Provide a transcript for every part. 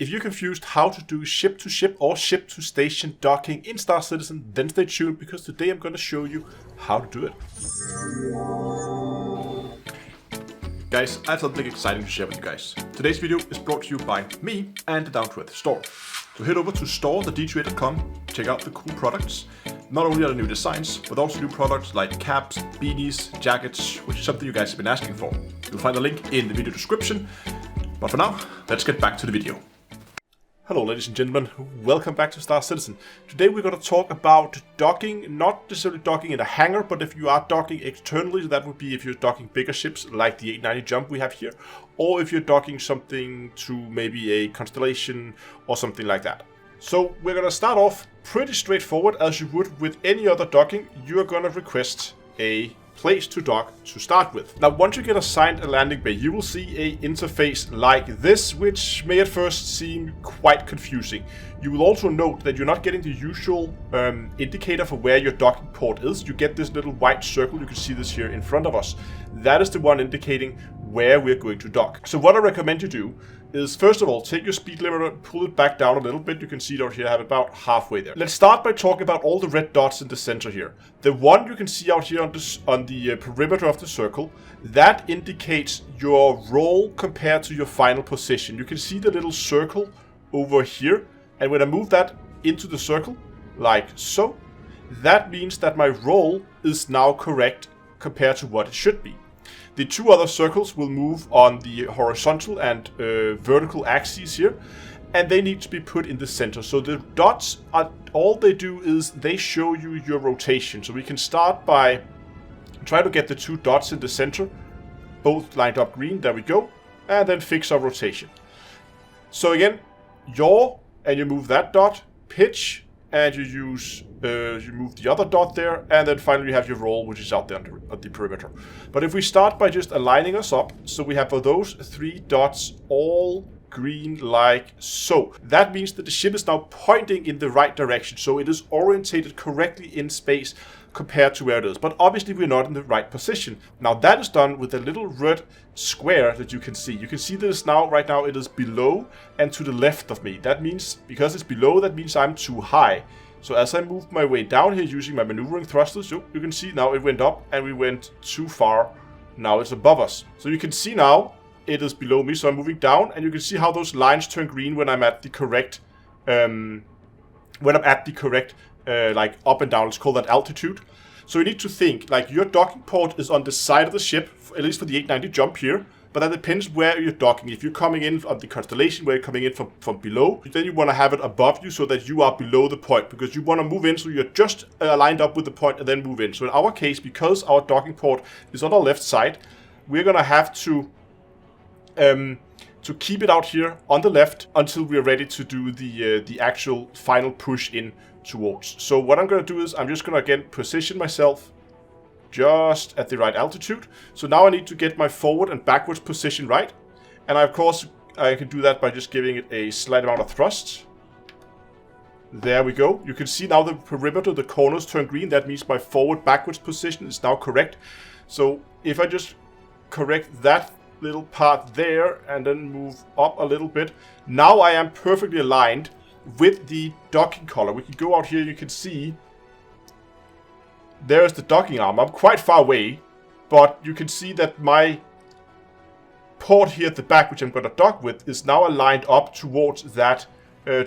If you're confused how to do ship-to-ship or ship-to-station docking in Star Citizen, then stay tuned, because today I'm going to show you how to do it. Guys, I have something exciting to share with you guys. Today's video is brought to you by me and the Down to Earth store. So head over to store.DTEA.com, check out the cool products. Not only are there new designs, but also new products like caps, beanies, jackets, which is something you guys have been asking for. You'll find the link in the video description. But for now, let's get back to the video. Hello ladies and gentlemen, welcome back to Star Citizen. Today we're going to talk about docking, not necessarily docking in a hangar, but if you are docking externally, that would be if you're docking bigger ships like the 890 Jump we have here, or if you're docking something to maybe a constellation or something like that. So we're going to start off pretty straightforward, as you would with any other docking. You're going to request a place to dock to start with. Now, once you get assigned a landing bay, you will see a interface like this, which may at first seem quite confusing. You will also note that you're not getting the usual indicator for where your docking port is. You get this little white circle. You can see this here in front of us. That is the one indicating where we're going to dock. So what I recommend you do is, first of all, take your speed limiter, pull it back down a little bit. You can see it out here, I have about halfway there. Let's start by talking about all the red dots in the center here. The one you can see out here on the perimeter of the circle, that indicates your roll compared to your final position. You can see the little circle over here, and when I move that into the circle, like so, that means that my roll is now correct compared to what it should be. The two other circles will move on the horizontal and vertical axes here, and they need to be put in the center. So the dots, all they do is they show you your rotation. So we can start by trying to get the two dots in the center, both lined up green, there we go, and then fix our rotation. So again, yaw, and you move that dot, pitch, and you use, you move the other dot there, and then finally you have your roll, which is out there on the perimeter. But if we start by just aligning us up, so we have for those three dots all green like so. That means that the ship is now pointing in the right direction, so it is orientated correctly in space compared to where it is. But obviously we're not in the right position. Now that is done with a little red square that you can see. You can see this now, right now it is below and to the left of me. That means, because it's below, that means I'm too high. So as I move my way down here using my maneuvering thrusters, you can see now it went up and we went too far. Now it's above us. So you can see now it is below me, so I'm moving down, and you can see how those lines turn green when I'm at the correct, like up and down. Let's call that altitude. So you need to think, like, your docking port is on the side of the ship, at least for the 890 Jump here, but that depends where you're docking. If you're coming in on the constellation, where you're coming in from below, then you want to have it above you so that you are below the point, because you want to move in so you're just lined up with the point and then move in. So in our case, because our docking port is on our left side, we're going to have to keep it out here on the left until we're ready to do the actual final push in towards. So what I'm going to do is I'm just going to again position myself just at the right altitude. So now I need to get my forward and backwards position right, and of course I can do that by just giving it a slight amount of thrust. There we go. You can see now the perimeter, the corners turn green. That means my forward backwards position is now correct. So if I just correct that little part there and then move up a little bit, now I am perfectly aligned with the docking collar. We can go out here, you can see there's the docking arm. I'm quite far away, but you can see that my port here at the back, which I'm going to dock with, is now aligned up towards that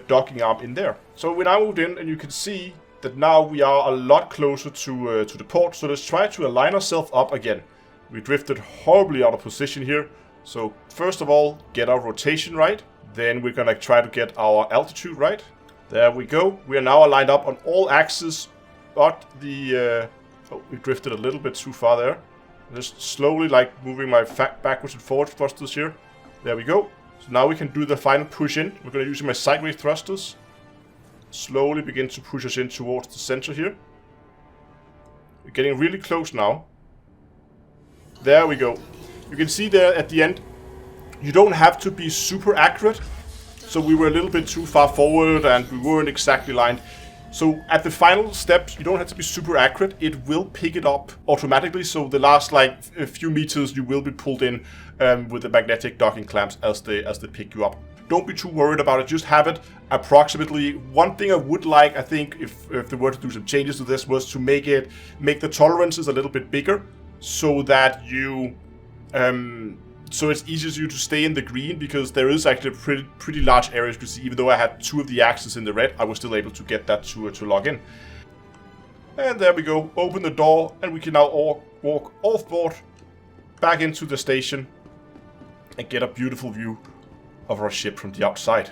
docking arm in there. So when I moved in, and you can see that now we are a lot closer to the port. So let's try to align ourselves up again. We drifted horribly out of position here. So first of all, get our rotation right. Then we're going to try to get our altitude right. There we go. We are now aligned up on all axes, but the... oh, we drifted a little bit too far there. Just slowly, like, moving my backwards and forward thrusters here. There we go. So now we can do the final push in. We're going to use my sideways thrusters. Slowly begin to push us in towards the center here. We're getting really close now. There we go. You can see there at the end, you don't have to be super accurate. So we were a little bit too far forward and we weren't exactly lined. So at the final steps, you don't have to be super accurate. It will pick it up automatically. So the last like a few meters, you will be pulled in with the magnetic docking clamps as they pick you up. don't be too worried about it. Just have it approximately. One thing I would like, I think, if they were to do some changes to this, was to make the tolerances a little bit bigger, so that you so it's easier for you to stay in the green, because there is actually pretty large areas. You can see, even though I had 2 of the axes in the red, I was still able to get that to log in. And there we go. Open the door, and we can now walk off board back into the station and get a beautiful view of our ship from the outside.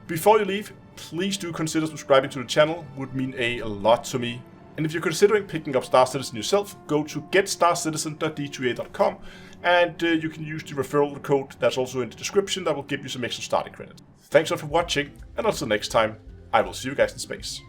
Before you leave, please do consider subscribing to the channel. It would mean a lot to me. And if you're considering picking up Star Citizen yourself, go to getstarcitizen.d2a.com, and you can use the referral code that's also in the description that will give you some extra starting credit. Thanks all for watching, and until next time, I will see you guys in space.